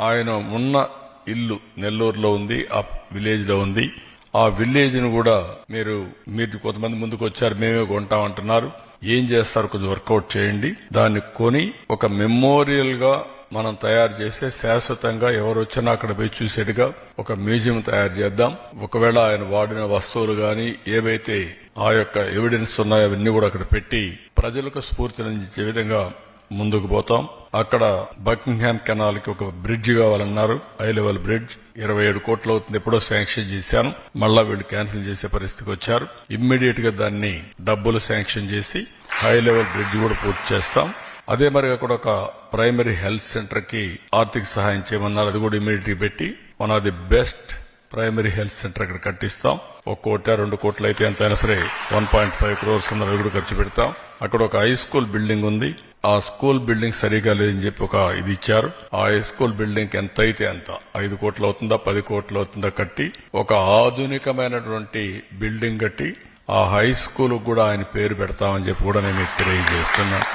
ఆయన ఉన్న ఇల్లు నెల్లూరులో ఉంది, ఆ విలేజ్ లో ఉంది. ఆ విలేజ్ ను కూడా మీరు కొంతమంది ముందుకు వచ్చారు, మేమే కొంటామంటున్నారు. ఏం చేస్తారు, కొంచెం వర్కౌట్ చేయండి. దాన్ని కొని ఒక మెమోరియల్ గా మనం తయారు చేస్తే శాశ్వతంగా ఎవరు వచ్చినా అక్కడ పోయి చూసేట్టుగా ఒక మ్యూజియం తయారు చేద్దాం. ఒకవేళ ఆయన వాడిన వస్తువులు గాని ఏవైతే ఆ యొక్క ఎవిడెన్స్ ఉన్నాయో అవన్నీ కూడా అక్కడ పెట్టి ప్రజలకు స్ఫూర్తినిచ్చే విధంగా ముందుకు పోతాం. అక్కడ బకింగ్హామ్ కెనాల్ కి ఒక బ్రిడ్జ్ కావాలన్నారు, హై లెవెల్ బ్రిడ్జ్. 27 కోట్లు అవుతుంది, ఎప్పుడో శాంక్షన్ చేశాను. మళ్ళా వీళ్ళు క్యాన్సిల్ చేసే పరిస్థితికి వచ్చారు. ఇమ్మీడియట్ గా దాన్ని డబ్బులు శాంక్షన్ చేసి హై లెవెల్ బ్రిడ్జ్ కూడా పూర్తి చేస్తాం. అదే మరిగా కూడా ఒక ప్రైమరీ హెల్త్ సెంటర్ కి ఆర్థిక సహాయం చేయమన్నారు, అది కూడా ఇమ్మీడియట్ పెట్టి one of the best primary health centre అక్కడ కట్టిస్తాం. 1 కోటి 2 కోట్లు అయితే ఎంతైనా సరే 1.5 crores అవి కూడా ఖర్చు పెడతాం. అక్కడ ఒక హై స్కూల్ బిల్డింగ్ ఉంది, ఆ స్కూల్ బిల్డింగ్ సరిగా లేదని చెప్పి ఒక ఇది ఇచ్చారు. ఆ హై స్కూల్ బిల్డింగ్ ఎంత అయితే అంత 5 కోట్లు అవుతుందా 10 కోట్లు అవుతుందా కట్టి ఒక ఆధునికమైనటువంటి బిల్డింగ్ కట్టి ఆ హై స్కూల్ కూడా ఆయన పేరు పెడతామని చెప్పి కూడా నేను మీకు తెలియజేస్తున్నాను.